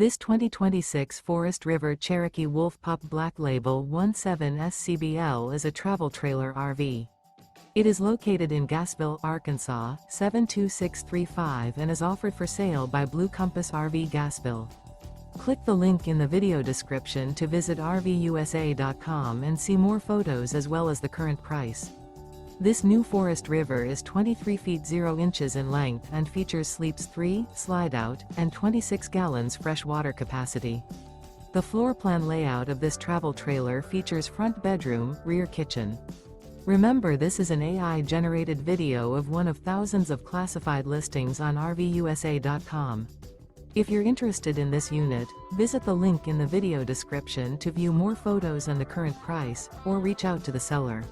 This 2026 Forest River Cherokee Wolf Pup Black Label 17 SCBL is a travel trailer RV. It is located in Gassville, Arkansas, 72635 and is offered for sale by Blue Compass RV Gassville. Click the link in the video description to visit RVUSA.com and see more photos as well as the current price. This new Forest River is 23 feet 0 inches in length and features sleeps 3, slide-out, and 26 gallons fresh water capacity. The floor plan layout of this travel trailer features front bedroom, rear kitchen. Remember, this is an AI-generated video of one of thousands of classified listings on RVUSA.com. If you're interested in this unit, visit the link in the video description to view more photos and the current price, or reach out to the seller.